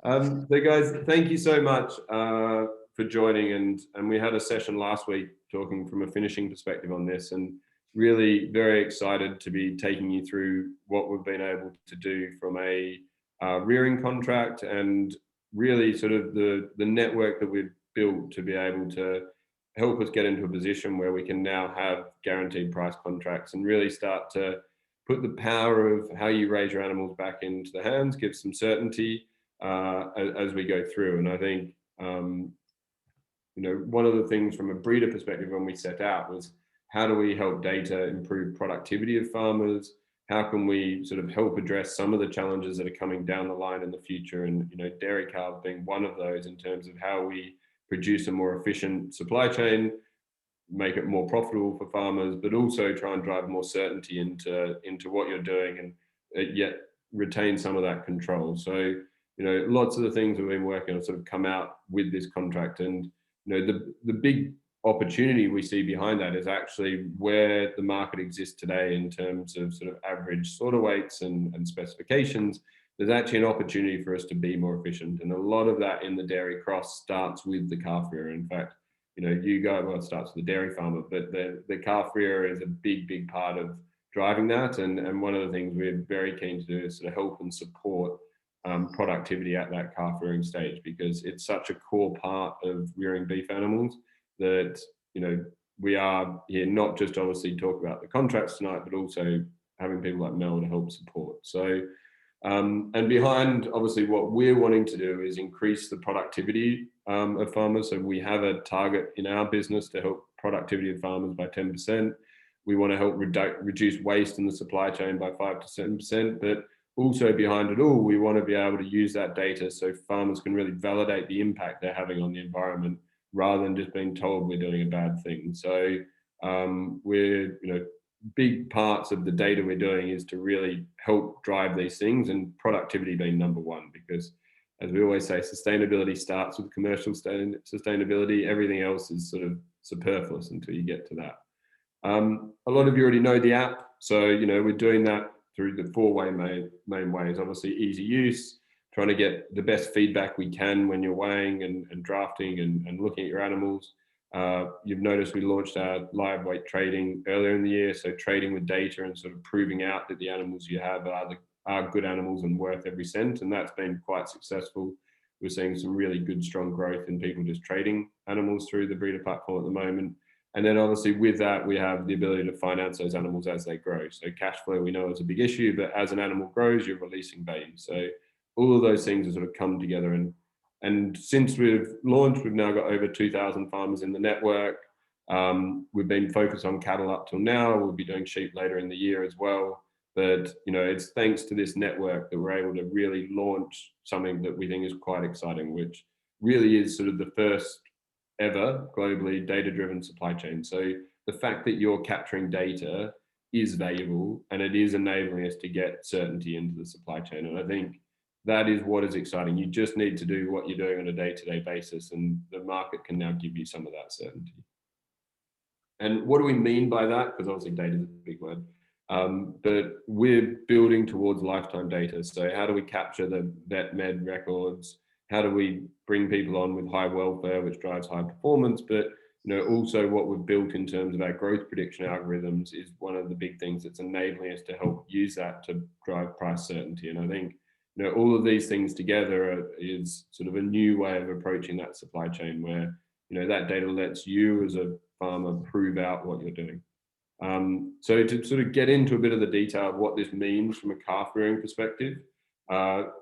So guys, thank you so much for joining, and we had a session last week talking from a finishing perspective on this, and really very excited to be taking you through what we've been able to do from a rearing contract, and really sort of the network that we've built to be able to help us get into a position where we can now have guaranteed price contracts and really start to put the power of how you raise your animals back into the hands, give some certainty as we go through. And I think, one of the things from a breeder perspective when we set out was, how do we help data improve productivity of farmers? How can we sort of help address some of the challenges that are coming down the line in the future? And, dairy calves being one of those, in terms of how we produce a more efficient supply chain, make it more profitable for farmers, but also try and drive more certainty into what you're doing, and yet retain some of that control. So, lots of the things we've been working on sort of come out with this contract. And, the big opportunity we see behind that is actually where the market exists today in terms of sort of average slaughter weights and specifications. There's actually an opportunity for us to be more efficient. And a lot of that in the dairy cross starts with the calf rearer. In fact, it starts with the dairy farmer, but the calf rearer is a big part of driving that. And one of the things we're very keen to do is sort of help and support productivity at that calf rearing stage, because it's such a core part of rearing beef animals that, we are here not just obviously talk about the contracts tonight, but also having people like Mel to help support. So, and behind obviously what we're wanting to do is increase the productivity of farmers. So we have a target in our business to help productivity of farmers by 10%. We want to help reduce waste in the supply chain by 5 to 7%, but also behind it all, we want to be able to use that data so farmers can really validate the impact they're having on the environment, rather than just being told we're doing a bad thing. So we're, big parts of the data we're doing is to really help drive these things, and productivity being number one, because as we always say, sustainability starts with commercial sustainability. Everything else is sort of superfluous until you get to that. A lot of you already know the app. So, we're doing that through the four main ways. Obviously, easy use, trying to get the best feedback we can when you're weighing and drafting and looking at your animals. You've noticed we launched our live weight trading earlier in the year. So trading with data and sort of proving out that the animals you have are good animals and worth every cent. And that's been quite successful. We're seeing some really good, strong growth in people just trading animals through the Breedr platform at the moment. And then obviously with that, we have the ability to finance those animals as they grow. So cash flow, we know, is a big issue, but as an animal grows, you're releasing value. So all of those things have sort of come together. And since we've launched, we've now got over 2,000 farmers in the network. We've been focused on cattle up till now. We'll be doing sheep later in the year as well. But, it's thanks to this network that we're able to really launch something that we think is quite exciting, which really is sort of the first ever globally data-driven supply chain. So the fact that you're capturing data is valuable, and it is enabling us to get certainty into the supply chain. And I think that is what is exciting. You just need to do what you're doing on a day-to-day basis, and the market can now give you some of that certainty. And what do we mean by that? Because obviously data is a big word. But we're building towards lifetime data. So how do we capture the vet med records? How do we bring people on with high welfare, which drives high performance? But also what we've built in terms of our growth prediction algorithms is one of the big things that's enabling us to help use that to drive price certainty. And I think all of these things together is sort of a new way of approaching that supply chain, where that data lets you as a farmer prove out what you're doing. So to sort of get into a bit of the detail of what this means from a calf rearing perspective,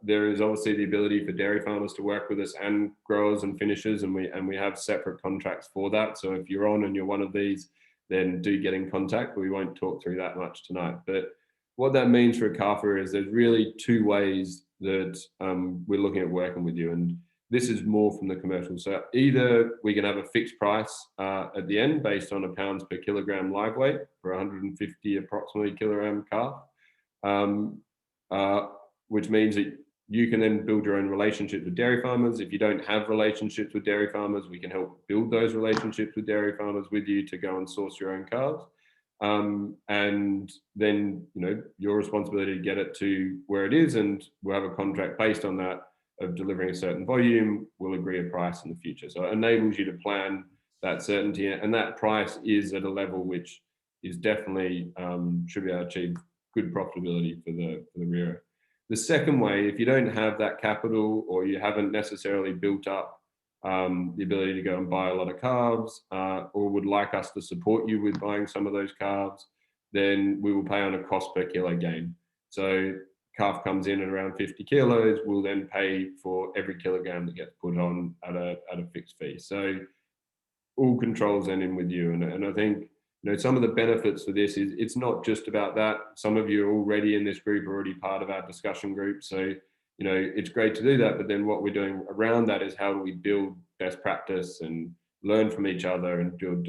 there is obviously the ability for dairy farmers to work with us, and growers and finishers, and we have separate contracts for that. So if you're on and you're one of these, then do get in contact. We won't talk through that much tonight. But what that means for a calf rearer is there's really two ways that we're looking at working with you. And this is more from the commercial. So either we can have a fixed price at the end based on £1 per kilogram live weight for 150 approximately kilogram calf, which means that you can then build your own relationships with dairy farmers. If you don't have relationships with dairy farmers, we can help build those relationships with dairy farmers with you to go and source your own calves. And then, your responsibility to get it to where it is, and we'll have a contract based on that of delivering a certain volume, we'll agree a price in the future. So it enables you to plan that certainty, and that price is at a level which is definitely should be able to achieve good profitability for the rearer. The second way, if you don't have that capital, or you haven't necessarily built up the ability to go and buy a lot of calves, or would like us to support you with buying some of those calves, then we will pay on a cost per kilo gain. So calf comes in at around 50 kilos, we'll then pay for every kilogram that gets put on at a fixed fee. So all controls then in with you. And I think, some of the benefits for this is it's not just about that. Some of you are already in this group, already part of our discussion group. So, it's great to do that. But then what we're doing around that is how do we build best practice and learn from each other and build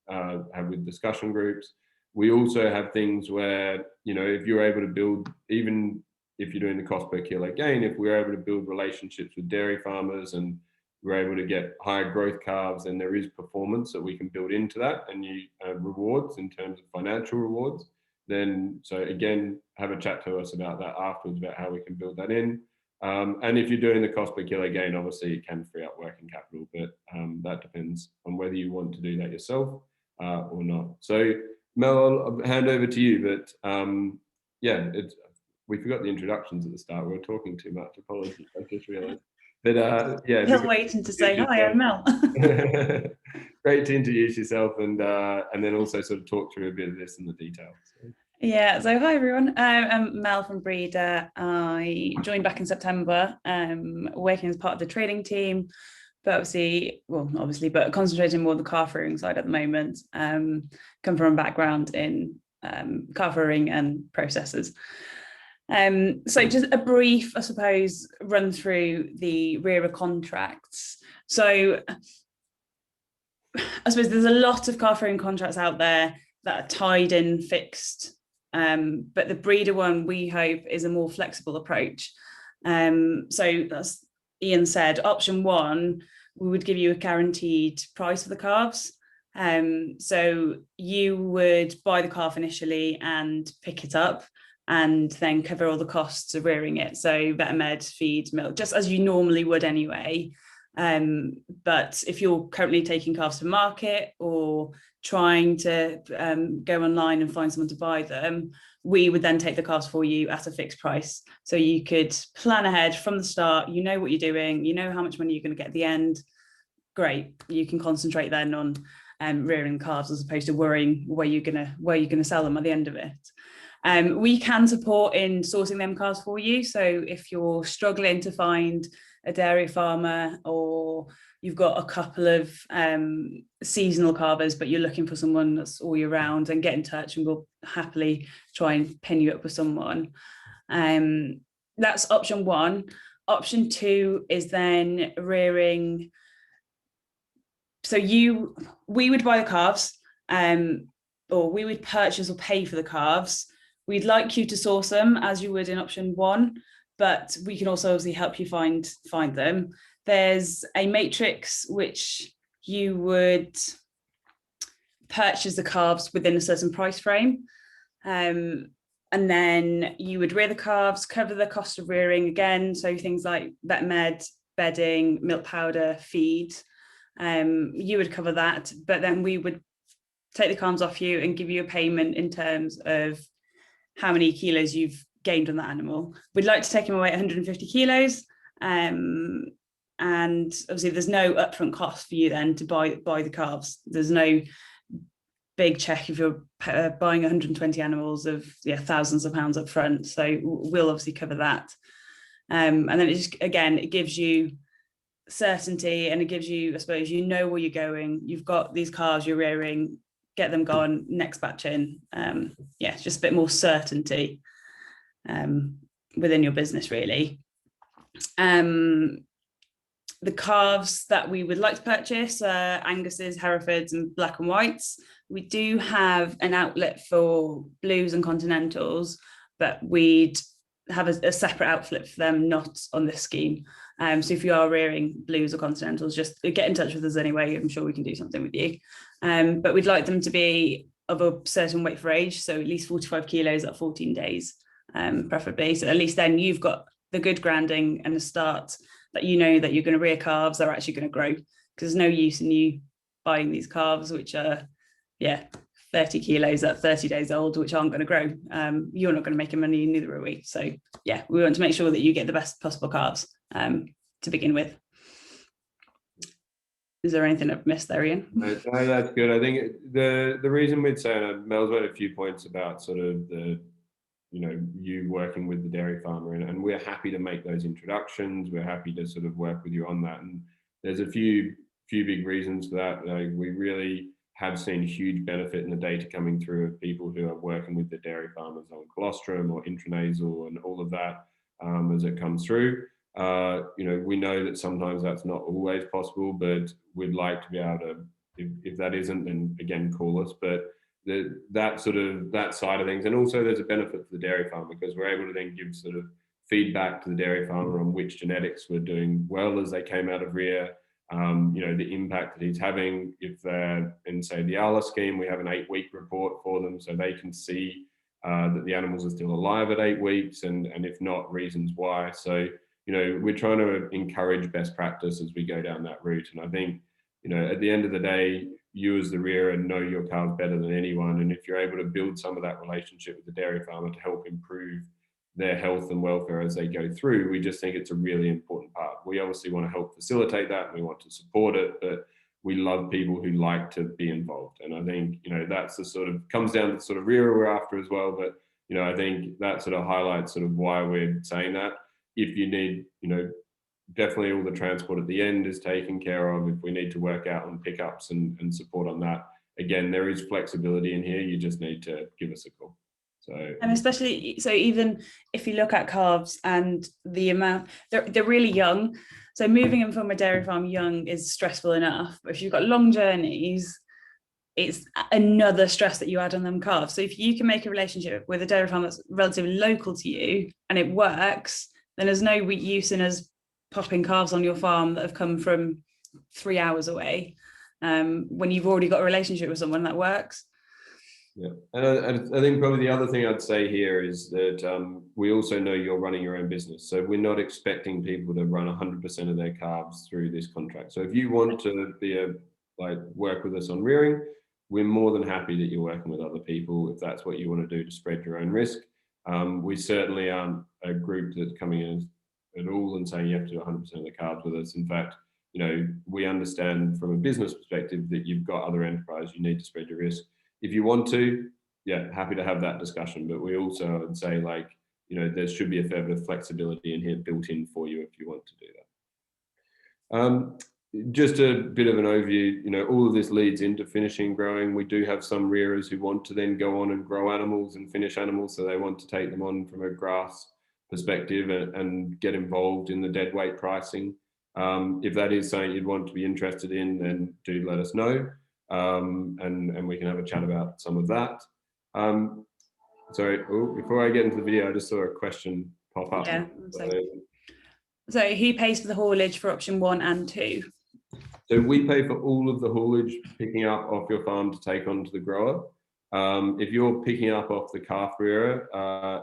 have with discussion groups. We also have things where, if you're able to build, even if you're doing the cost per kilo gain, if we're able to build relationships with dairy farmers and we're able to get higher growth calves, then there is performance that we can build into that, and you rewards in terms of financial rewards. Then, so again, have a chat to us about that afterwards, about how we can build that in. And if you're doing the cost per kilo gain, obviously it can free up working capital, but that depends on whether you want to do that yourself or not. So Mel, I'll hand over to you, but yeah, we forgot the introductions at the start. We were talking too much. Apologies, I just realised. But yeah, still waiting to say hi, I'm Mel. Great to introduce yourself, and then also sort of talk through a bit of this in the detail. So. Yeah, so hi everyone. I'm Mel from Breedr. I joined back in September, working as part of the trading team, but but concentrating more on the calf rearing side at the moment. Come from a background in calf rearing and processes. So just a brief, I suppose, run through the rearer contracts. So I suppose there's a lot of calf rearing contracts out there that are tied in, fixed, but the Breedr one, we hope, is a more flexible approach. So as Ian said, option one, we would give you a guaranteed price for the calves. So you would buy the calf initially and pick it up, and then cover all the costs of rearing it. So vet med, feed, milk, just as you normally would anyway. But if you're currently taking calves to market or trying to go online and find someone to buy them, we would then take the calves for you at a fixed price. So you could plan ahead from the start, you know what you're doing, you know how much money you're going to get at the end. Great, you can concentrate then on rearing calves as opposed to worrying where you're gonna sell them at the end of it. We can support in sourcing them calves for you. So if you're struggling to find a dairy farmer, or you've got a couple of seasonal calvers, but you're looking for someone that's all year round, then get in touch and we'll happily try and pin you up with someone. That's option one. Option two is then rearing. So we would buy the calves, or we would purchase or pay for the calves. We'd like you to source them as you would in option one, but we can also obviously help you find them. There's a matrix which you would purchase the calves within a certain price frame. And then you would rear the calves, cover the cost of rearing again. So things like vet med, bedding, milk powder, feed. You would cover that, but then we would take the calves off you and give you a payment in terms of how many kilos you've gained on that animal. We'd like to take him away at 150 kilos. And obviously there's no upfront cost for you then to buy the calves. There's no big check if you're buying 120 animals of thousands of pounds up front. So we'll obviously cover that. And then it gives you certainty, and it gives you, I suppose, you know where you're going. You've got these calves you're rearing, get them gone, next batch in. It's just a bit more certainty within your business, really. The calves that we would like to purchase are Angus's, Herefords and black and whites. We do have an outlet for blues and continentals, but we'd have a separate outlet for them, not on this scheme. So if you are rearing blues or continentals, just get in touch with us anyway. I'm sure we can do something with you. But we'd like them to be of a certain weight for age, so at least 45 kilos at 14 days, preferably. So at least then you've got the good grounding and a start that you know that you're going to rear calves that are actually going to grow, because there's no use in you buying these calves which are 30 kilos at 30 days old, which aren't going to grow. You're not going to make any money, neither are we. So yeah, we want to make sure that you get the best possible calves to begin with. Is there anything I've missed there, Ian? No, that's good. I think the reason we'd say, and Mel's made a few points about sort of the, you working with the dairy farmer, and we're happy to make those introductions. We're happy to sort of work with you on that. And there's a few big reasons for that. We really have seen huge benefit in the data coming through of people who are working with the dairy farmers on colostrum or intranasal and all of that as it comes through. We know that sometimes that's not always possible, but we'd like to be able to, if that isn't, then again, call us. But that side of things, and also there's a benefit for the dairy farmer because we're able to then give sort of feedback to the dairy farmer on which genetics were doing well as they came out of rear. The impact that he's having. If they're in, say, the ALA scheme, we have an 8-week report for them so they can see that the animals are still alive at 8 weeks, and if not, reasons why. So we're trying to encourage best practice as we go down that route. And I think, at the end of the day, you as the rearer know your cows better than anyone. And if you're able to build some of that relationship with the dairy farmer to help improve their health and welfare as they go through, we just think it's a really important part. We obviously want to help facilitate that and we want to support it, but we love people who like to be involved. And I think, that's the sort of comes down to the sort of rearer we're after as well. But, I think that sort of highlights sort of why we're saying that. If you need, definitely all the transport at the end is taken care of. If we need to work out on pickups and support on that, again, there is flexibility in here. You just need to give us a call. So, and especially, so even if you look at calves and the amount, they're really young. So moving them from a dairy farm young is stressful enough. But if you've got long journeys, it's another stress that you add on them calves. So if you can make a relationship with a dairy farm that's relatively local to you and it works, then there's no use in us popping calves on your farm that have come from 3 hours away when you've already got a relationship with someone that works. Yeah, and I think probably the other thing I'd say here is that we also know you're running your own business. So we're not expecting people to run 100% of their calves through this contract. So if you want to work with us on rearing, we're more than happy that you're working with other people if that's what you want to do to spread your own risk. We certainly aren't a group that's coming in at all and saying you have to do 100% of the calves with us. In fact, we understand from a business perspective that you've got other enterprise, you need to spread your risk. If you want to, happy to have that discussion. But we also would say there should be a fair bit of flexibility in here built in for you if you want to do that. Just a bit of an overview, all of this leads into finishing growing. We do have some rearers who want to then go on and grow animals and finish animals. So they want to take them on from a grass perspective and get involved in the dead weight pricing. If that is something you'd want to be interested in, then do let us know. And we can have a chat about some of that. Before I get into the video, I just saw a question pop up. Yeah. So who pays for the haulage for option 1 and 2? So we pay for all of the haulage picking up off your farm to take onto the grower. If you're picking up off the calf rearer,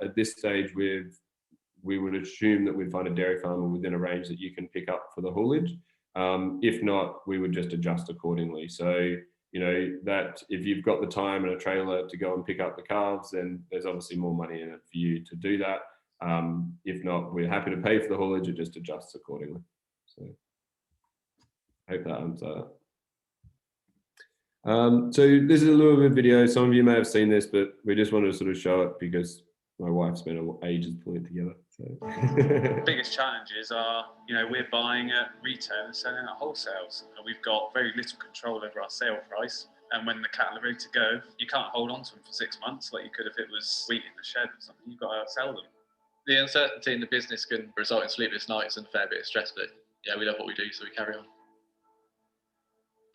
at this stage we would assume that we'd find a dairy farmer within a range that you can pick up for the haulage. If not, we would just adjust accordingly. So that if you've got the time and a trailer to go and pick up the calves, then there's obviously more money in it for you to do that. If not, we're happy to pay for the haulage. It just adjusts accordingly. So I hope that answers that. So this is a little bit of video. Some of you may have seen this, but we just wanted to sort of show it because my wife spent ages pulling it together. So. Biggest challenges are, we're buying at retail and selling at wholesales, and we've got very little control over our sale price. And when the cattle are ready to go, you can't hold on to them for 6 months like you could if it was wheat in the shed or something. You've got to sell them. The uncertainty in the business can result in sleepless nights and a fair bit of stress, but we love what we do, so we carry on.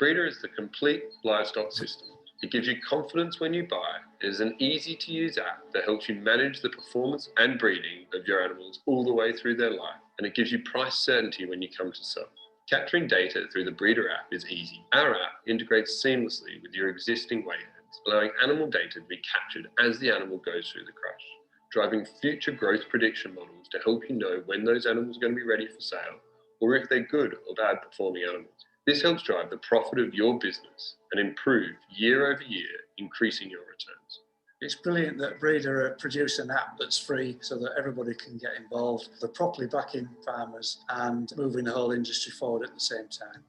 Breedr is the complete livestock system. It gives you confidence when you buy. It is an easy-to-use app that helps you manage the performance and breeding of your animals all the way through their life, and it gives you price certainty when you come to sell. Capturing data through the Breedr app is easy. Our app integrates seamlessly with your existing weighheads, allowing animal data to be captured as the animal goes through the crush, driving future growth prediction models to help you know when those animals are going to be ready for sale, or if they're good or bad performing animals. This helps drive the profit of your business and improve year over year, increasing your returns. It's brilliant that Breedr are producing an app that's free so that everybody can get involved. They're properly backing farmers and moving the whole industry forward at the same time.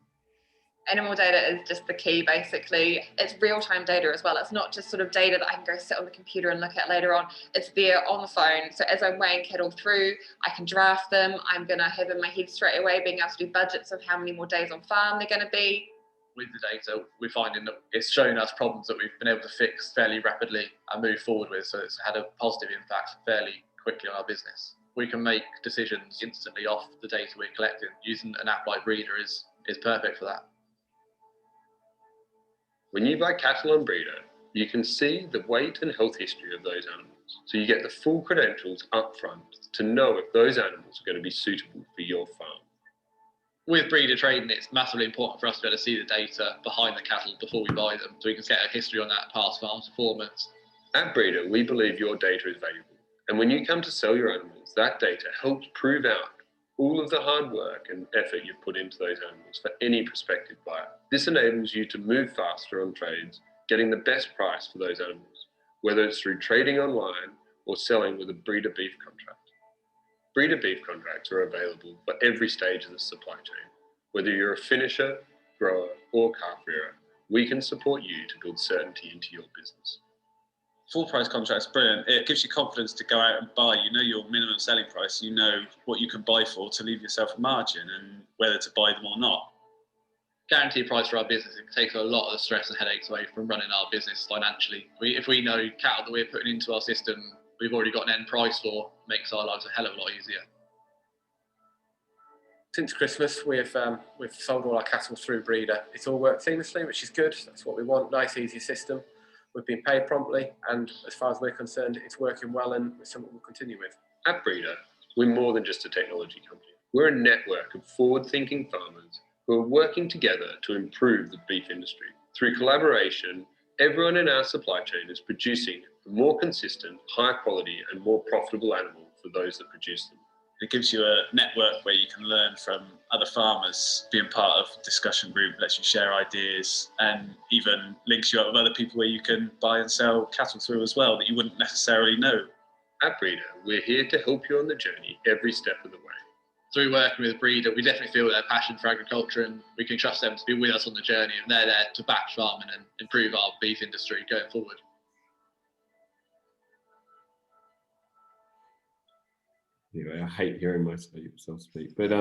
Animal data is just the key, basically. It's real-time data as well. It's not just sort of data that I can go sit on the computer and look at later on. It's there on the phone. So as I'm weighing cattle through, I can draft them. I'm going to have in my head straight away being able to do budgets of how many more days on farm they're going to be. With the data, we're finding that it's shown us problems that we've been able to fix fairly rapidly and move forward with. So it's had a positive impact fairly quickly on our business. We can make decisions instantly off the data we're collecting. Using an app like Breedr is perfect for that. When you buy cattle on Breedr, you can see the weight and health history of those animals. So you get the full credentials up front to know if those animals are going to be suitable for your farm. With breeder trading, it's massively important for us to be able to see the data behind the cattle before we buy them, so we can get a history on that past farm performance. At Breedr, we believe your data is valuable. And when you come to sell your animals, that data helps prove out all of the hard work and effort you've put into those animals for any prospective buyer. This enables you to move faster on trades, getting the best price for those animals, whether it's through trading online or selling with a Breedr beef contract. Breedr beef contracts are available for every stage of the supply chain. Whether you're a finisher, grower, or calf rearer, we can support you to build certainty into your business. Full price contracts, brilliant. It gives you confidence to go out and buy. You know your minimum selling price. You know what you can buy for to leave yourself a margin and whether to buy them or not. Guaranteed price for our business, it takes a lot of the stress and headaches away from running our business financially. If we know cattle that we're putting into our system, we've already got an end price for, makes our lives a hell of a lot easier. Since Christmas, we've sold all our cattle through Breedr. It's all worked seamlessly, which is good. That's what we want, nice, easy system. We've been paid promptly, and as far as we're concerned, it's working well and it's something we'll continue with. At Breedr, we're more than just a technology company. We're a network of forward-thinking farmers who are working together to improve the beef industry. Through collaboration, everyone in our supply chain is producing a more consistent, higher quality, and more profitable animal for those that produce them. It gives you a network where you can learn from other farmers, being part of a discussion group, lets you share ideas, and even links you up with other people where you can buy and sell cattle through as well that you wouldn't necessarily know. At Breedr, we're here to help you on the journey every step of the way. Through working with Breedr, we definitely feel their passion for agriculture, and we can trust them to be with us on the journey, and they're there to back farming and improve our beef industry going forward. Anyway, I hate hearing myself speak, but but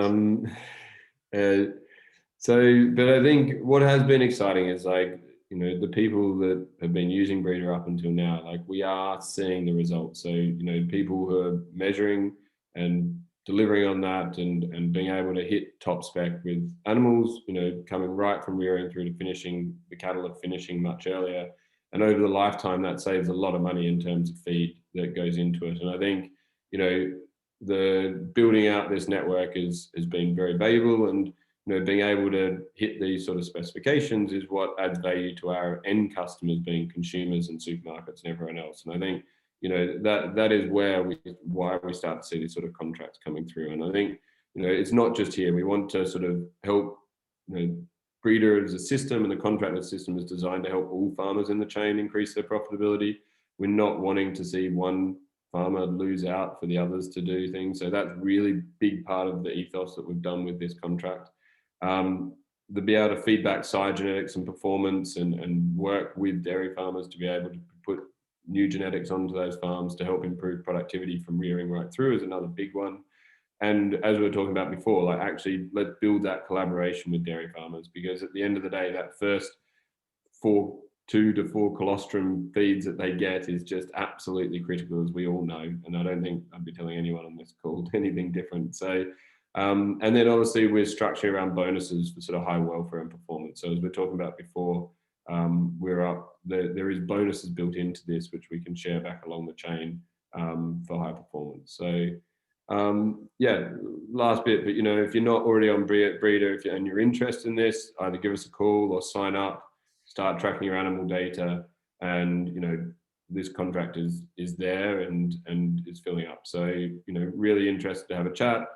I think what has been exciting is, like, you know, the people that have been using Breedr up until now, like, we are seeing the results. So, you know, people who are measuring and delivering on that and being able to hit top spec with animals, you know, coming right from rearing through to finishing, the cattle are finishing much earlier. And over the lifetime, that saves a lot of money in terms of feed that goes into it. And I think, you know, the building out this network has been very valuable, and, you know, being able to hit these sort of specifications is what adds value to our end customers, being consumers and supermarkets and everyone else. And I think, you know, that is why we start to see these sort of contracts coming through. And I think, you know, it's not just here. We want to sort of help, you know, Breedr as a system, and the contracted system is designed to help all farmers in the chain increase their profitability. We're not wanting to see one farmer lose out for the others to do things. So that's really big part of the ethos that we've done with this contract. To be able to feedback side genetics and performance and work with dairy farmers to be able to put new genetics onto those farms to help improve productivity from rearing right through is another big one. And as we were talking about before, like, actually let's build that collaboration with dairy farmers, because at the end of the day, that first 2 to 4 colostrum feeds that they get is just absolutely critical, as we all know. And I don't think I'd be telling anyone on this call anything different. So, and then obviously we're structuring around bonuses for sort of high welfare and performance. So as we're talking about before, there is bonuses built into this, which we can share back along the chain for high performance. So yeah, last bit, but, you know, if you're not already on Breedr and you're interested in this, either give us a call or sign up, start tracking your animal data, and, you know, this contract is there and is filling up. So, you know, really interested to have a chat.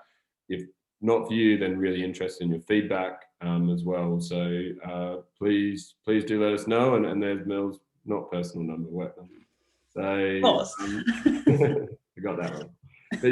If not for you, then really interested in your feedback as well. So please do let us know. And there's Mel's not personal number, work number. So Pause. I got that one.